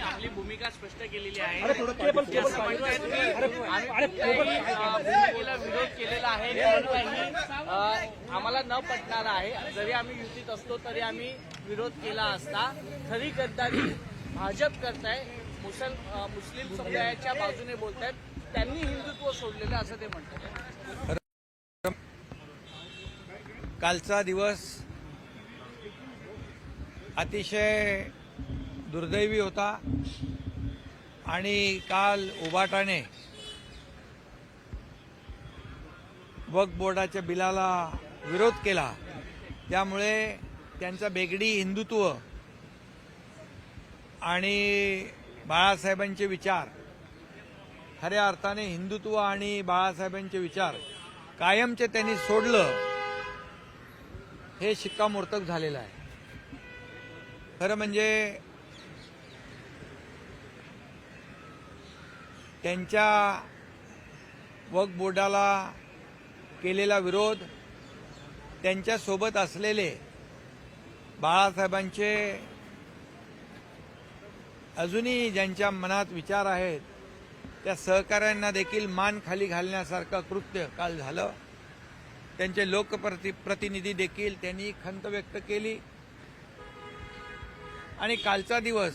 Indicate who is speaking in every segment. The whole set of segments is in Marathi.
Speaker 1: आपली भूमिका स्पष्ट केलेली आहे. विरोध केलेला आहे, आम्हाला न पटणार आहे. जरी आम्ही युतीत असतो तरी आम्ही विरोध केला असता. खरी गद्दारी भाजप करताय, मुस्लिम समुदायाच्या बाजूने बोलतायत. त्यांनी हिंदुत्व सोडलेलं असं ते म्हणतात.
Speaker 2: कालचा दिवस अतिशय दुर्दैवी होता आणि काल उबाटाने वक्फ बोर्डाच्या बिलाला विरोध केला. त्यामुळे त्यांचा बेगडी हिंदुत्व आणि बाळासाहेबांचे विचार, खऱ्या अर्थाने हिंदुत्व आणि बाळासाहेबांचे विचार कायमचे त्यांनी सोडलं, हे शिक्कामोर्तब झालेलं आहे. खरं म्हणजे त्यांच्या वक्फ बोर्डाला केलेला विरोध, त्यांच्यासोबत असलेले बाळासाहेबांचे अजूनही ज्यांच्या मनात विचार आहेत त्या सहकाऱ्यांना देखील मान खाली घालण्यासारखं कृत्य काल झालं. त्यांचे लोकप्रतिनिधी देखील त्यांनी खंत व्यक्त केली आणि कालचा दिवस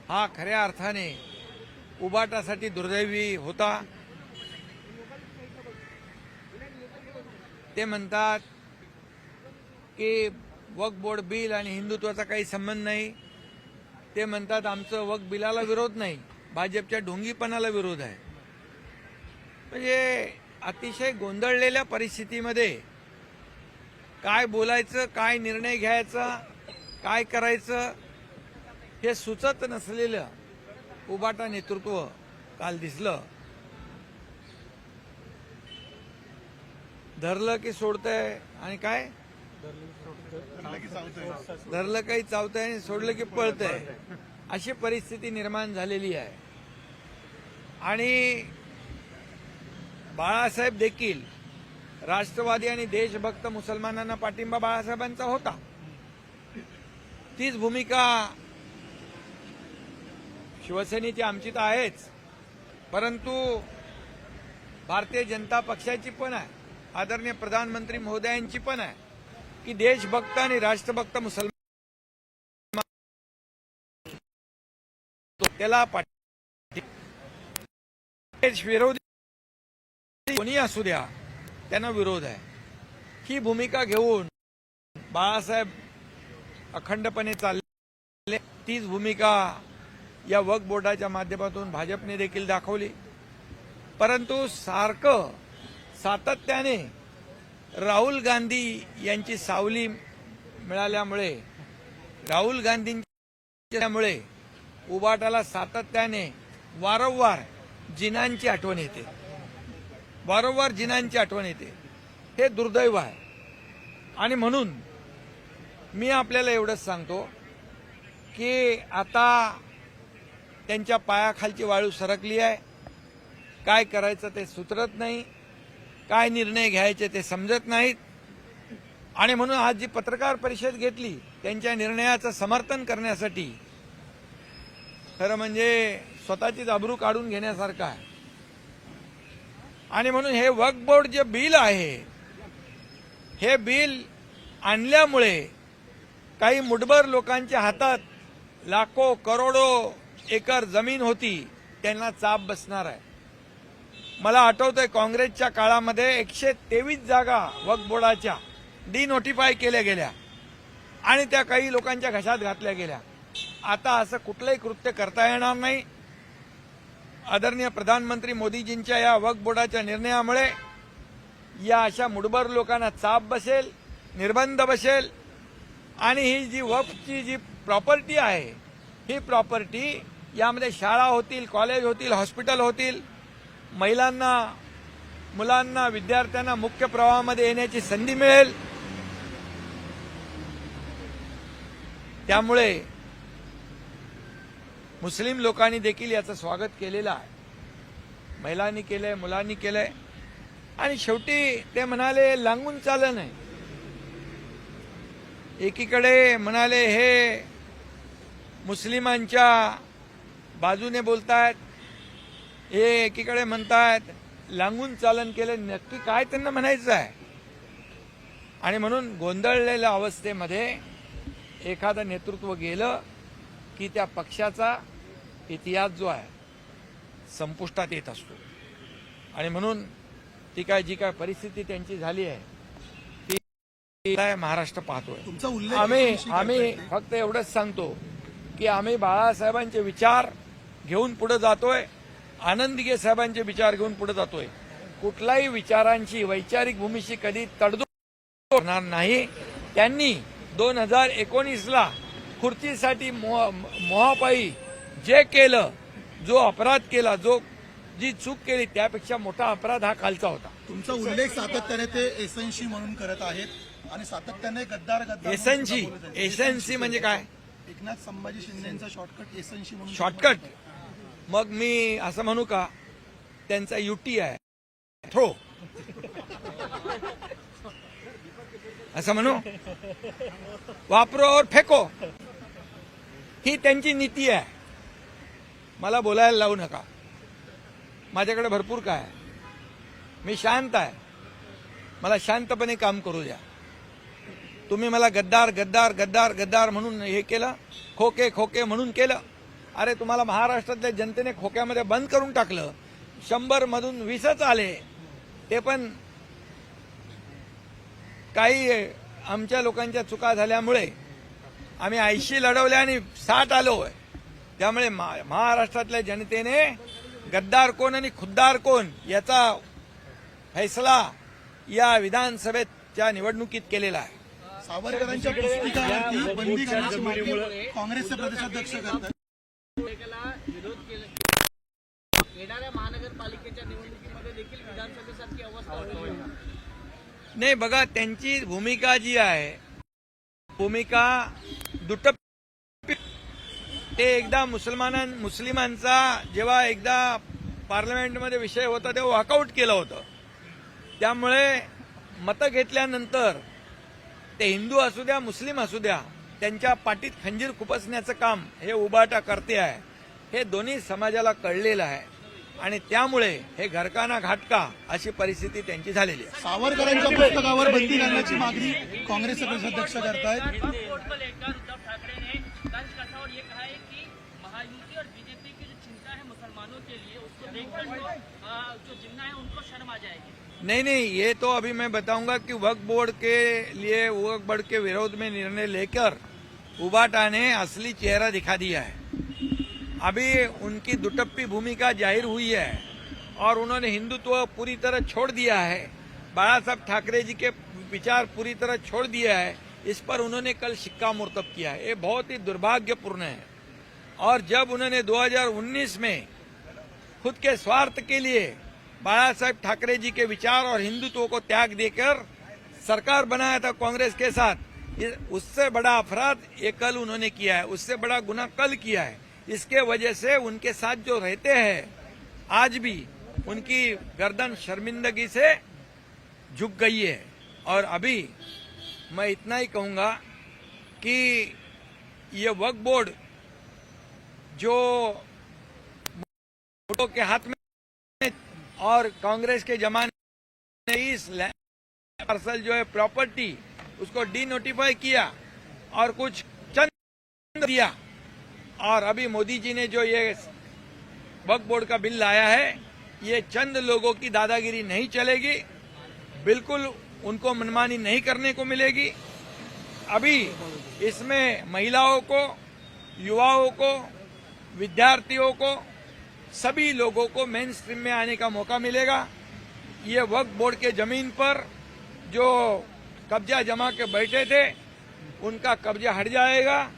Speaker 2: हा खऱ्या अर्थाने उबाटासाठी दुर्दैवी होता. ते म्हणतात की वक्फ बोर्ड बिल आणि हिंदुत्वाचा काही संबंध नाही. ते म्हणतात आमचं वक्फ बिलाला विरोध नाही, भाजपच्या ढोंगीपणाला विरोध आहे. म्हणजे अतिशय गोंधळलेल्या परिस्थितीमध्ये काय बोलायचं, काय निर्णय घ्यायचा, काय करायचं हे सुचत नसलेलं उबाटा नेतृत्व काल दिसलं. धरलं की सोडतंय आणि काय धरलं काही चावतंय आणि सोडलं की पळतंय, अशी परिस्थिती निर्माण झालेली आहे. आणि बाळासाहेब देखील राष्ट्रवादी आणि देशभक्त मुसलमानांना पाठिंबा बाळासाहेबांचा होता. तीच भूमिका शिवसेनेची आमची तर आहेच, परंतु भारतीय जनता पक्षाची पण आहे, आदरणीय प्रधानमंत्री महोदयांची पण आहे की देशभक्त आणि राष्ट्रभक्त मुसलमान त्याला विरोधी कोणी असू द्या त्यांना विरोध आहे. ही भूमिका घेऊन बाळासाहेब अखंडपणे चालले. तीच भूमिका या वक्फ बोर्डाच्या माध्यमातून भाजपने देखील दाखवली. परंतु सातत्याने राहुल गांधी यांची सावली मिळाल्यामुळे, राहुल गांधींच्यामुळे उबाटाला सातत्याने वारंवार जिनांची आठवण येते, वारंवार जिनांची आठवण येते. हे दुर्दैव आहे. आणि म्हणून मी आपल्याला एवढंच सांगतो की आता त्यांच्या पायाखालची वाळू सरकली आहे. काय करायचं ते सुचत नाही, काय निर्णय घ्यायचे ते समजत नाहीत. आणि म्हणून आज जी पत्रकार परिषद घेतली त्यांच्या निर्णयाचं समर्थन करण्यासाठी, खरं म्हणजे स्वतःचीच अब्रू काढून घेण्यासारखं आहे. आणि म्हणून हे वक्फ बोर्ड जे बिल आहे, हे बिल आणल्यामुळे काही मुठभर लोकांच्या हातात लाखो करोडो एकर जमीन होती त्यांना चाप बसणार आहे. मला आठवतंय काँग्रेसच्या काळामध्ये 123 जागा वक्फ बोर्डाच्या डिनोटिफाय केल्या गेल्या आणि त्या काही लोकांच्या घशात घातल्या गेल्या. आता असं कुठलंही कृत्य करता येणार नाही. आदरणीय प्रधानमंत्री मोदीजींच्या या वक्फ बोर्डाच्या निर्णयामुळे या अशा मुठभर लोकांना चाप बसेल, निर्बंध बसेल. आणि ही जी वक्फची जी प्रॉपर्टी आहे, ही प्रॉपर्टी यामध्ये शाळा होतील, कॉलेज होतील, हॉस्पिटल होतील, महिलांना, मुलांना, विद्यार्थ्यांना मुख्य प्रवाहामध्ये येण्याची संधी मिळेल. त्यामुळे मुस्लिम लोकांनी देखील याचं स्वागत केलेलं आहे. महिलांनी केलंय, मुलांनी केलंय. आणि शेवटी ते म्हणाले लांगून चाललं नाही. एकीकडे म्हणाले हे मुस्लिमांच्या बाजूने बोलतायत, हे एकीकडे म्हणतायत लांगून चालन केलं. नक्की काय त्यांना म्हणायचं आहे? आणि म्हणून गोंधळलेल्या अवस्थेमध्ये एखादं नेतृत्व गेलं की त्या पक्षाचा इतिहास जो आहे संपुष्टात येत असतो. आणि म्हणून जी काय परिस्थिती त्यांची झाली आहे ती महाराष्ट्र पाहतोय. आम्ही फक्त एवढंच सांगतो की आम्ही बाळासाहेबांचे विचार घेऊन पुढे जातोय, आनंदीगे साहेबांचे विचार घेऊन पुढे जातोय. कुठल्याही विचारांची वैचारिक भूमीशी कधी तडजोड होणार नाही. त्यांनी 2019ला खुर्चीसाठी मोहापायी जे केलं, जो अपराध केला, जी चूक केली, त्यापेक्षा मोठा अपराध हा कालचा होता.
Speaker 3: तुमचा उल्लेख सातत्याने ते एसएनसी म्हणून करत आहेत आणि सातत्याने गद्दार
Speaker 2: एसएनसी म्हणजे काय?
Speaker 3: एकनाथ संभाजी शिंदेचा शॉर्टकट एसएनसी म्हणून.
Speaker 2: शॉर्टकट? मग मी असं म्हणू का त्यांचा युटी आहे, थ्रो असं म्हणू? वापरो और फेको, ही त्यांची नीती आहे. मला बोलायला लावू नका. माझ्याकडे भरपूर काय आहे. मी शांत आहे. मला शांतपणे काम करू द्या. तुम्ही मला गद्दार गद्दार गद्दार गद्दार म्हणून हे केलं, खोके खोके म्हणून केलं. अरे तुम्हाला महाराष्ट्रातल्या जनतेने खोक्यामध्ये बंद करून टाकलं. 100 मधून 20च आले. ते पण काही आमच्या लोकांच्या चुका झाल्यामुळे आम्ही 80 लढवले आणि 60 आलोय. त्यामुळे महाराष्ट्रातल्या जनतेने गद्दार कोण आणि खुद्दार कोण याचा फैसला या विधानसभेच्या निवडणुकीत केलेला आहे.
Speaker 3: सावरकरांच्या पुस्तिकावरती बंदी करण्याची मागणी काँग्रेसचे प्रदेशाध्यक्ष करतात.
Speaker 1: विरोध केला. येणाऱ्या महानगरपालिकेच्या निवडणुकीमध्ये देखील विधानसभेसारखी अवस्था होईल.
Speaker 2: नाही बघा, त्यांची भूमिका जी आहे, भूमिका दुटप्पी. ते एकदा मुस्लिमांचा जेव्हा एकदा पार्लमेंटमध्ये विषय होता तेव्हा वॉकआउट केलं होतं. त्यामुळे मतं घेतल्यानंतर ते हिंदू असू द्या मुस्लिम असू द्या त्यांच्या पाठीत खंजीर खुपसण्याचं काम हे उबाटा करते आहे. हे दोन्ही समाजाला कळलेलं आहे आणि त्यामुळे हे घरकाना घाटका अशी परिस्थिती त्यांची झालेली आहे.
Speaker 3: सावरकरांच्या पुस्तकावर बंदी घालण्याची मागणी काँग्रेसचे प्रदेशाध्यक्ष करतायत.
Speaker 4: उद्धव ठाकरे ने तंज कसा और ये कहा है कि महायुति और बीजेपी की जो चिंता है मुसलमानों के लिए, उसको देखकर जो जिन्ना है उनको शर्म आ जाएगी.
Speaker 2: नहीं, ये तो अभी मैं बताऊंगा कि वक्फ बोर्ड के लिए, वक्फ बोर्ड के विरोध में निर्णय लेकर उबाटा ने असली चेहरा दिखा दिया है. अभी उनकी दुटप्पी भूमिका जाहिर हुई है और उन्होंने हिंदुत्व पूरी तरह छोड़ दिया है. बाला साहब ठाकरे जी के विचार पूरी तरह छोड़ दिया है. इस पर उन्होंने कल शिक्कामोर्तब किया है. ये बहुत ही दुर्भाग्यपूर्ण है. और जब उन्होंने 2019 में खुद के स्वार्थ के लिए बाला साहब ठाकरे जी के विचार और हिंदुत्व को त्याग देकर सरकार बनाया था कांग्रेस के साथ, उससे बड़ा अपराध ये कल उन्होंने किया है. उससे बड़ा गुनाह कल किया है. इसके वजह से उनके साथ जो रहते हैं आज भी उनकी गर्दन शर्मिंदगी से झुक गई है. और अभी मैं इतना ही कहूंगा कि ये वक्फ बोर्ड जो वोटों के हाथ में और कांग्रेस के जमाने में इस पार्सल जो है प्रॉपर्टी उसको डीनोटिफाई किया और कुछ चंद दिया. और अभी मोदी जी ने जो ये वक्फ बोर्ड का बिल लाया है, ये चंद लोगों की दादागिरी नहीं चलेगी. बिल्कुल उनको मनमानी नहीं करने को मिलेगी. अभी इसमें महिलाओं को, युवाओं को, विद्यार्थियों को, सभी लोगों को मेन स्ट्रीम में आने का मौका मिलेगा. ये वक्फ बोर्ड के जमीन पर जो कब्जा जमा के बैठे थे उनका कब्जा हट जाएगा.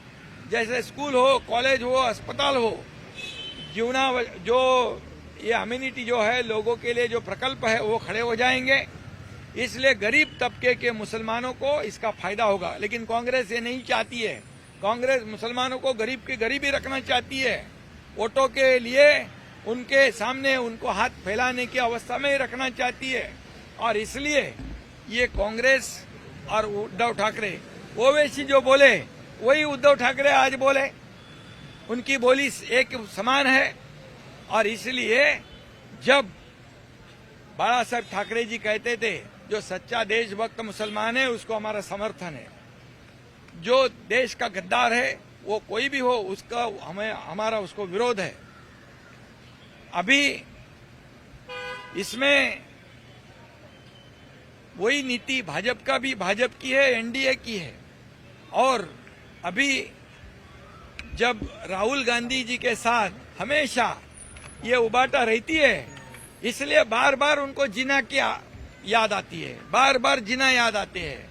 Speaker 2: जैसे स्कूल हो, कॉलेज हो, अस्पताल हो, जो ये अम्यूनिटी जो है लोगों के लिए जो प्रकल्प है वो खड़े हो जाएंगे. इसलिए गरीब तबके के मुसलमानों को इसका फायदा होगा. लेकिन कांग्रेस ये नहीं चाहती है. कांग्रेस मुसलमानों को गरीब की गरीबी रखना चाहती है. वोटों के लिए उनके सामने उनको हाथ फैलाने की अवस्था में ही रखना चाहती है. और इसलिए ये कांग्रेस और उद्धव ठाकरे ओवैसी जो बोले वही उद्धव ठाकरे आज बोले, उनकी बोली एक समान है। और इसलिए जब बाला साहब ठाकरे जी कहते थे जो सच्चा देशभक्त मुसलमान है उसको हमारा समर्थन है, जो देश का गद्दार है वो कोई भी हो उसका हमारा उसको विरोध है। अभी इसमें वही नीति भाजपा की है, एनडीए की है। और अभी जब राहुल गांधी जी के साथ हमेशा ये उबाटा रहती है, इसलिए बार बार उनको जीना क्या याद आती है, बार बार जीना याद आते हैं।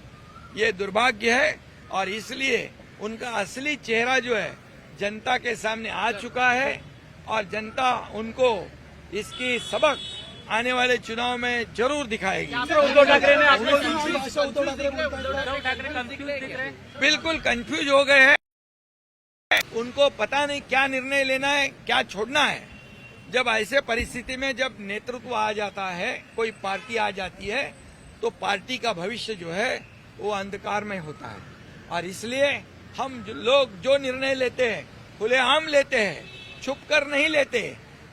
Speaker 2: ये दुर्भाग्य है और इसलिए उनका असली चेहरा जो है जनता के सामने आ चुका है और जनता उनको इसकी सबक आने वाले चुनाव में जरूर दिखाएगी।
Speaker 4: उद्धव ठाकरे ने
Speaker 3: उद्धव ठाकरे
Speaker 4: कंफ्यूज दिख रहे हैं।
Speaker 2: बिल्कुल कंफ्यूज हो गए हैं, उनको पता नहीं क्या निर्णय लेना है, क्या छोड़ना है। जब ऐसे परिस्थिति में जब नेतृत्व आ जाता है, कोई पार्टी आ जाती है, तो पार्टी का भविष्य जो है वो अंधकार में होता है। और इसलिए हम लोग जो निर्णय लेते हैं खुलेआम लेते हैं, छुप कर नहीं लेते।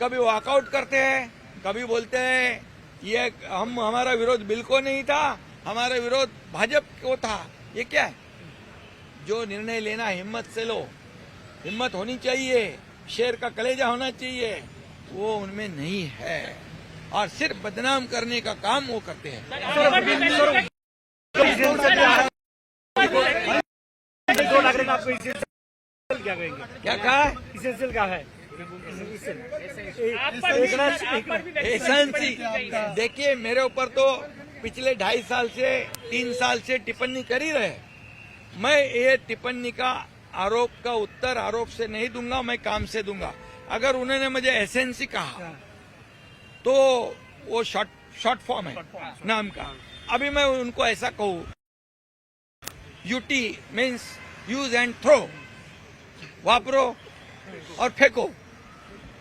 Speaker 2: कभी वॉकआउट करते हैं, कभी बोलते हैं ये हमारा विरोध बिल को नहीं था, हमारा विरोध भाजपा को था। ये क्या है? जो निर्णय लेना हिम्मत से लो, हिम्मत होनी चाहिए, शेर का कलेजा होना चाहिए, वो उनमें नहीं है और सिर्फ बदनाम करने का काम वो करते हैं। क्या कहा?
Speaker 5: इसेंशियल क्या है?
Speaker 2: एसेंसी देखिए, मेरे ऊपर तो पिछले 2.5 साल से 3 साल से टिप्पणी कर ही रहे। मैं ये टिप्पणी का आरोप का उत्तर आरोप से नहीं दूंगा, मैं काम से दूंगा। अगर उन्होंने मुझे एसेंसी कहा तो वो शॉर्ट फॉर्म है नाम का। अभी मैं उनको ऐसा कहूं, UT means use and throw, वापरो और फेंको।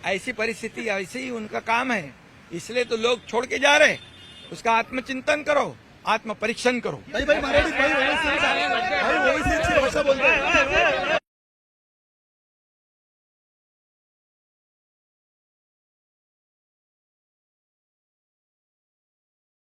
Speaker 2: ऐसी परिस्थिति, ऐसे ही उनका काम है, इसलिए तो लोग छोड़ के जा रहे। उसका आत्मचिंतन करो, आत्म परीक्षण करो।
Speaker 3: भाई मराठी भाई ओवैसीची भाषा बोलतोय।